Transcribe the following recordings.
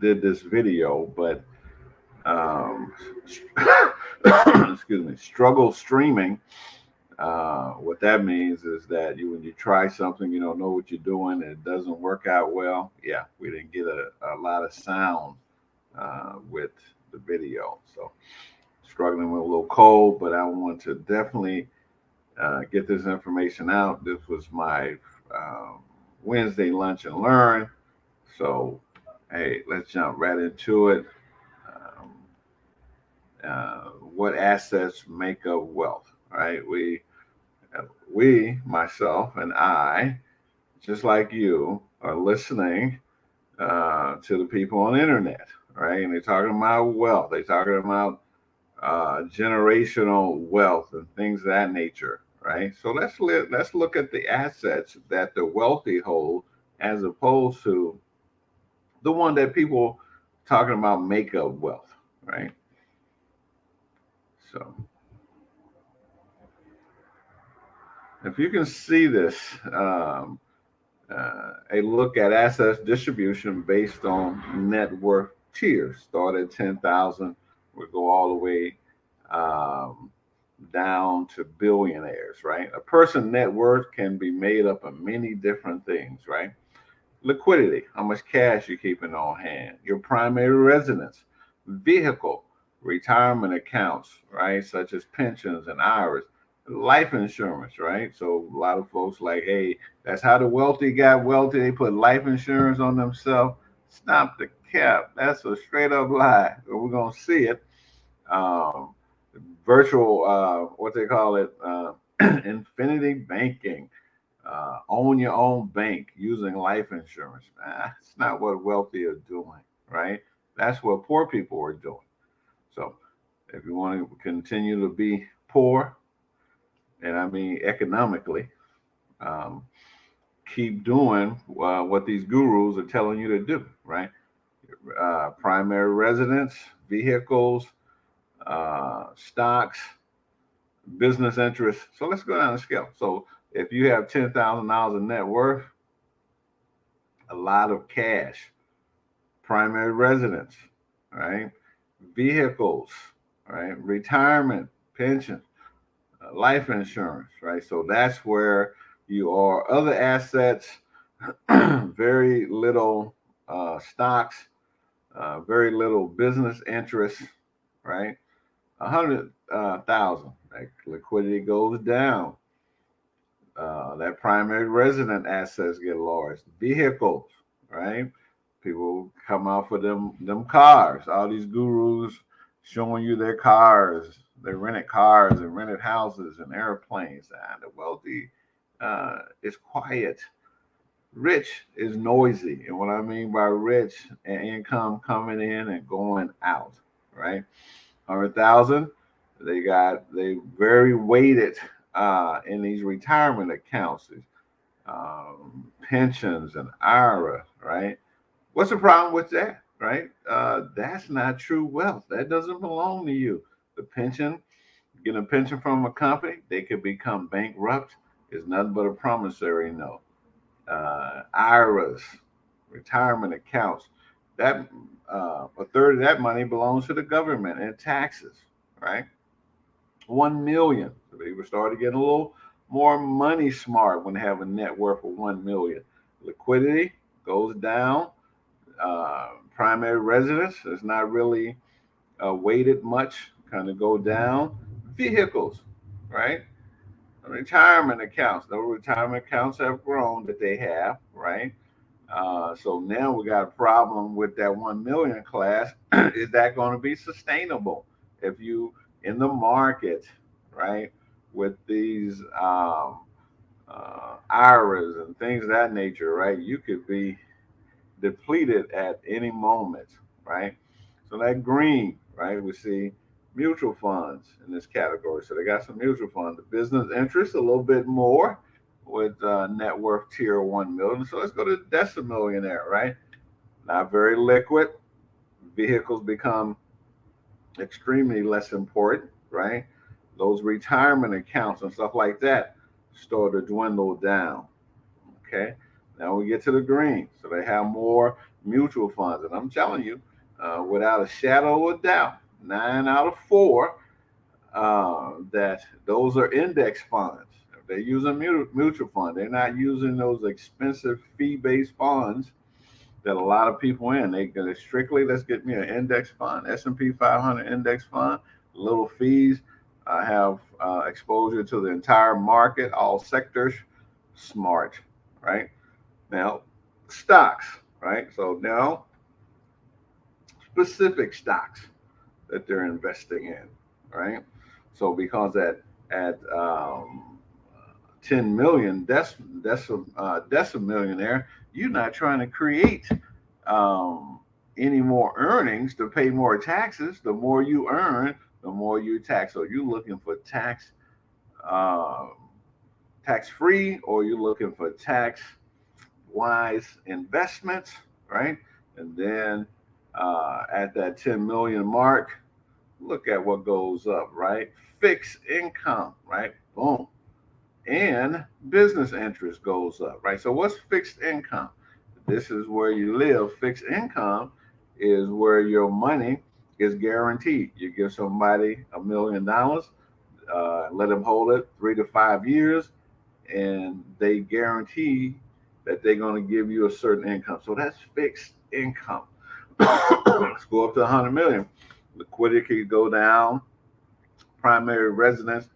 did this video, but um, excuse me, struggle streaming. What that means is that when you try something, you don't know what you're doing, and it doesn't work out well. Yeah, we didn't get a lot of sound with the video, so struggling with a little cold, but I want to definitely get this information out. This was my um, Wednesday lunch and learn. So, hey, let's jump right into it. Um, what assets make up wealth? Right? We, myself, and I, just like you, are listening to the people on the internet, right? And they're talking about wealth. They're talking about generational wealth and things of that nature, right? So let's look at the assets that the wealthy hold, as opposed to the one that people talking about make up wealth, right? So if you can see this, a look at assets distribution based on net worth tiers. Start at 10,000, we go all the way um, down to billionaires, right? A person net worth can be made up of many different things, right? Liquidity, how much cash you're keeping on hand, your primary residence, vehicle, retirement accounts, right, such as pensions and IRAs, life insurance, right? So a lot of folks like, hey, that's how the wealthy got wealthy. They put life insurance on themselves. Stop the cap. That's a straight up lie. We're gonna see it. Um, virtual, what they call it, infinity banking. Own your own bank using life insurance. It's not what wealthy are doing, right? That's what poor people are doing. So if you want to continue to be poor, and I mean economically, um, keep doing what these gurus are telling you to do, right? Primary residence, vehicles, stocks, business interests. So let's go down the scale. So if you have $10,000 in net worth, a lot of cash, primary residence, right? Vehicles, right? Retirement, pension, life insurance, right? So that's where you are. Other assets, very little stocks, very little business interests, right? 100,000, right? Liquidity goes down. That primary resident assets get large. Vehicles, right? People come out for them cars. All these gurus showing you their cars, their rented cars and rented houses and airplanes. And the wealthy is quiet. Rich is noisy. And what I mean by rich, and income coming in and going out, right? 100,000. They very weighted in these retirement accounts, pensions and IRA, right? What's the problem with that, right? That's not true wealth. That doesn't belong to you. The pension, getting a pension from a company, they could become bankrupt. Is nothing but a promissory note. IRAs, retirement accounts, that a third of that money belongs to the government and taxes, right? 1 million. So people started getting a little more money smart when they have a net worth of 1 million. Liquidity goes down. Primary residence is not really weighted much, kind of go down. Vehicles, right? Retirement accounts. The retirement accounts have grown that they have, right? So now we got a problem with that 1 million class. Is that going to be sustainable if you in the market, right? With these IRAs and things of that nature, right? You could be depleted at any moment, right? So that green, right? We see mutual funds in this category. So they got some mutual funds. The business interest a little bit more with net worth tier 1 million. So let's go to decimillionaire, right? Not very liquid. Vehicles become extremely less important, right? Those retirement accounts and stuff like that start to dwindle down. Okay. Now we get to the green. So they have more mutual funds. And I'm telling you, without a shadow of doubt, 9 out of 4, that those are index funds. If they're using mutual fund, they're not using those expensive fee-based funds that a lot of people in. They gonna strictly, let's get me an index fund, S&P 500 index fund, little fees. I have exposure to the entire market, all sectors. Smart, right? Now, stocks, right? So now, specific stocks that they're investing in, right? So because at 10 million, that's a millionaire. You're not trying to create um, any more earnings to pay more taxes. The more you earn, the more you tax. So you're looking for um, tax free, or you're looking for tax wise investments, right? And then at that 10 million mark, look at what goes up, right? Fixed income, right? Boom. And business interest goes up, right? So what's fixed income? This is where you live. Fixed income is where your money is guaranteed. You give somebody $1 million, let them hold it 3 to 5 years, and they guarantee that they're going to give you a certain income. So that's fixed income. Let's go up to 100 million. Liquidity could go down. Primary residence,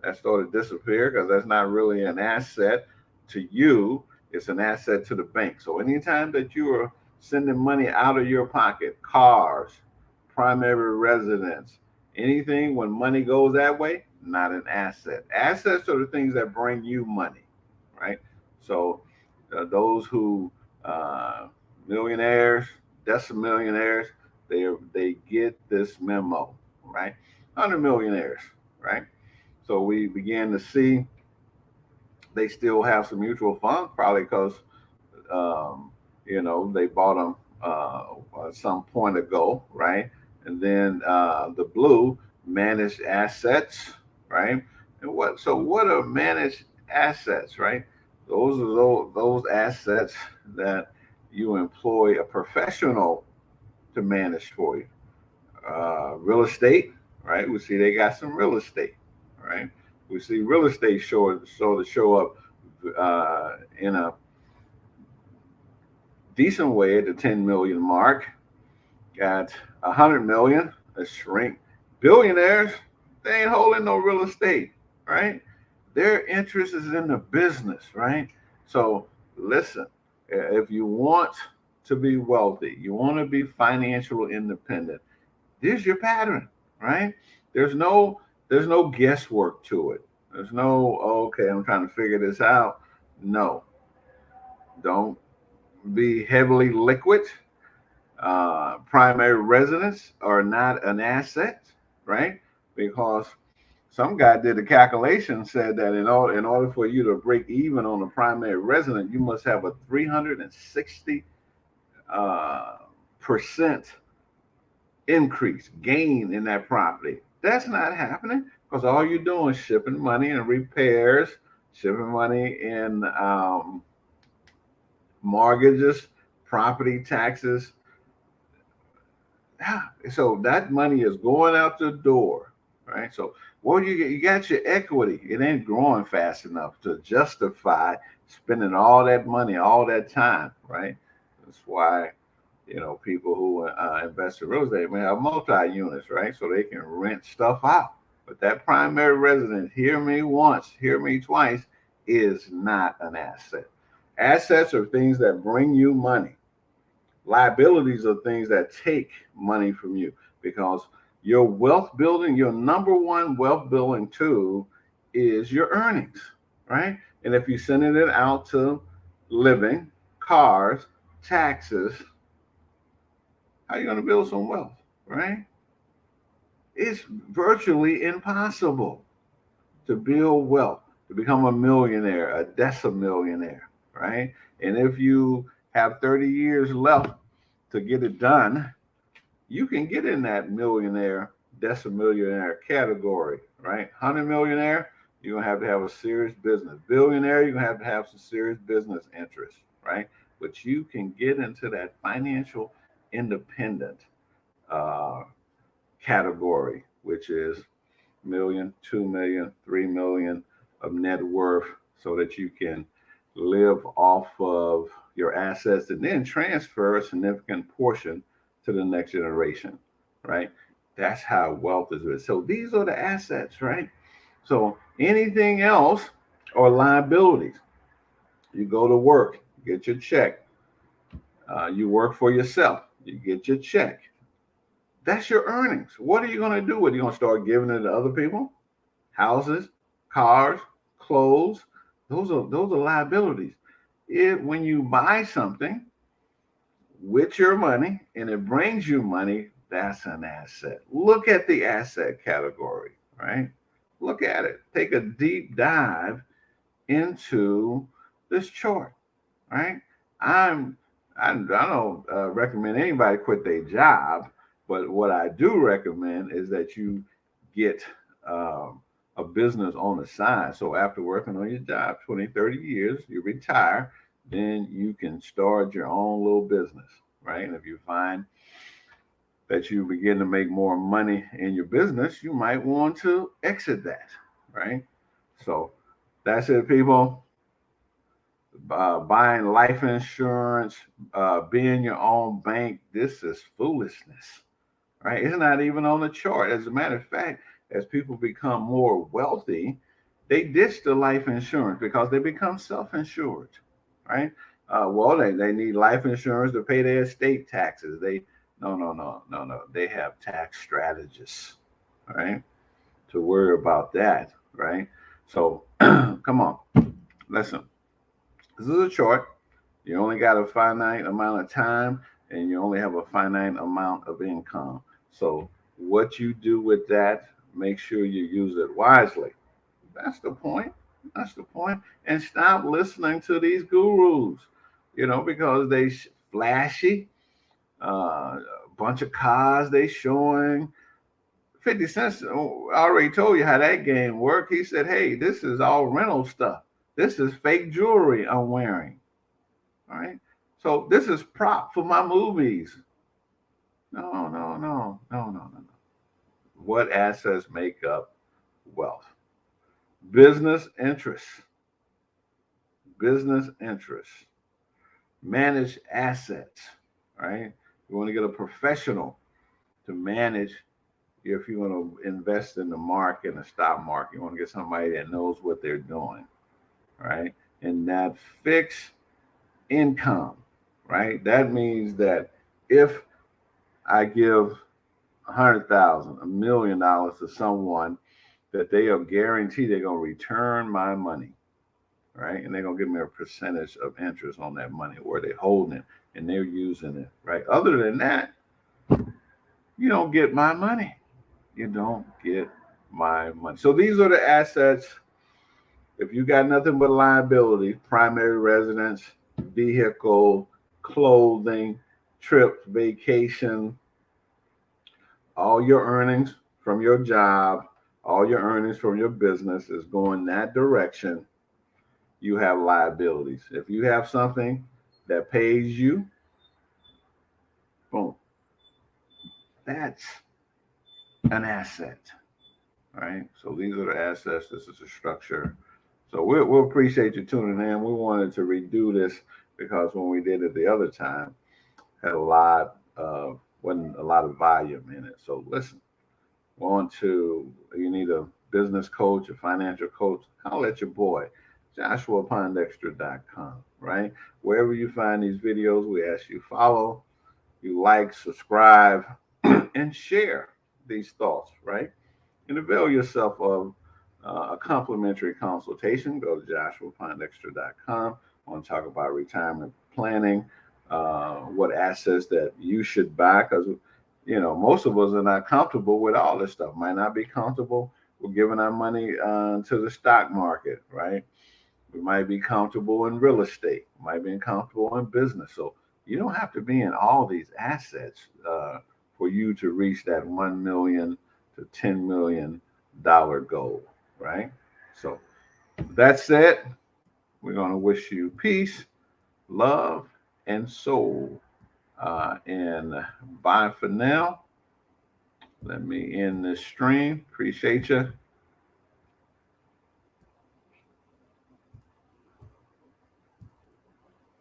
that started to disappear because that's not really an asset to you. It's an asset to the bank. So anytime that you are sending money out of your pocket, cars, primary residence, anything, when money goes that way, not an asset. Assets are the things that bring you money, right? So those who millionaires, decimillionaires, they get this memo, right? 100 millionaires, right? So we began to see they still have some mutual funds, probably because they bought them at some point ago, right? And then the blue, managed assets, right? And what are managed assets, right? Those are those assets that you employ a professional to manage for you. Real estate, right? We see they got some real estate, right? We see real estate show up in a decent way at the 10 million mark. Got 100 million, a shrink. Billionaires, they ain't holding no real estate, right? Their interest is in the business, right? So listen, if you want to be wealthy, you want to be financially independent, this is your pattern, right? There's no guesswork to it. There's no, okay, I'm trying to figure this out. No, don't be heavily liquid. Primary residence are not an asset, right? Because some guy did a calculation, said that in order for you to break even on a primary resident, you must have a 360 percent increase, gain in that property. That's not happening because all you're doing is shipping money in repairs, shipping money in mortgages, property taxes. Yeah, so that money is going out the door, right? So what you got your equity. It ain't growing fast enough to justify spending all that money, all that time, right? That's why people who invest in real estate may have multi units, right? So they can rent stuff out. But that primary residence, hear me once, hear me twice, is not an asset. Assets are things that bring you money. Liabilities are things that take money from you because your wealth building, your number one wealth building tool is your earnings, right? And if you're sending it out to living, cars, taxes, how are you going to build some wealth, right? It's virtually impossible to build wealth, to become a millionaire, a decimillionaire, right? And if you have 30 years left to get it done, you can get in that millionaire, decimillionaire category, right? 100 millionaire, you're gonna have to have a serious business. Billionaire, you're gonna have to have some serious business interests, right? but you can get into that financial independent uh, category, which is million, 2 million, 3 million of net worth, so that you can live off of your assets and then transfer a significant portion to the next generation, right? That's how wealth is. So these are the assets, right? So anything else are liabilities. You go to work, get your check. You work for yourself, you get your check. That's your earnings. What are you going to do with it? You going to start giving it to other people? Houses, cars, clothes. Those are liabilities. When you buy something with your money and it brings you money, that's an asset. Look at the asset category, right? Look at it. Take a deep dive into this chart, right? I don't recommend anybody quit their job, but what I do recommend is that you get um, a business on the side. So after working on your job 20, 30 years, you retire, then you can start your own little business, right? And if you find that you begin to make more money in your business, you might want to exit that, right? So that's it, people. Buying life insurance, being your own bank, this is foolishness, right? It's not even on the chart. As a matter of fact, as people become more wealthy, they ditch the life insurance because they become self-insured, right? They need life insurance to pay their estate taxes. No. They have tax strategists, right, to worry about that, right? So come on, listen. This is a chart. You only got a finite amount of time and you only have a finite amount of income. So, what you do with that, make sure you use it wisely. That's the point. That's the point. And stop listening to these gurus, because they flashy, a bunch of cars they showing. 50 cents already told you how that game worked. He said, hey, this is all rental stuff. This is fake jewelry I'm wearing. All right. So this is prop for my movies. No. What assets make up wealth? Business interests. Business interests. Manage assets. Right. You want to get a professional to manage. If you want to invest in the market, in the stock market, you want to get somebody that knows what they're doing. Right. And that fixed income, right? That means that if I give 100,000, $1 million to someone, that they are guaranteed they're going to return my money, right? And they're going to give me a percentage of interest on that money, where they're holding it and they're using it, right? Other than that, you don't get my money. You don't get my money. So these are the assets. If you got nothing but liability, primary residence, vehicle, clothing, trips, vacation, all your earnings from your job, all your earnings from your business is going that direction, you have liabilities. If you have something that pays you, boom, that's an asset, right? So these are the assets. This is the structure. So we'll appreciate you tuning in. We wanted to redo this because when we did it the other time, had a lot of wasn't a lot of volume in it. So listen, you need a business coach, a financial coach, holler at your boy, JoshuaPondexter.com, right? Wherever you find these videos, we ask you follow, you like, subscribe, and share these thoughts, right? And avail yourself of a complimentary consultation. Go to JoshuaPondexter.com. I want to talk about retirement planning, what assets that you should buy, because most of us are not comfortable with all this stuff. Might not be comfortable with giving our money to the stock market, right? We might be comfortable in real estate, might be comfortable in business. So you don't have to be in all these assets for you to reach that $1 million to $10 million goal, right? So that said, we're going to wish you peace, love, and sold. And bye for now. Let me end this stream. Appreciate you.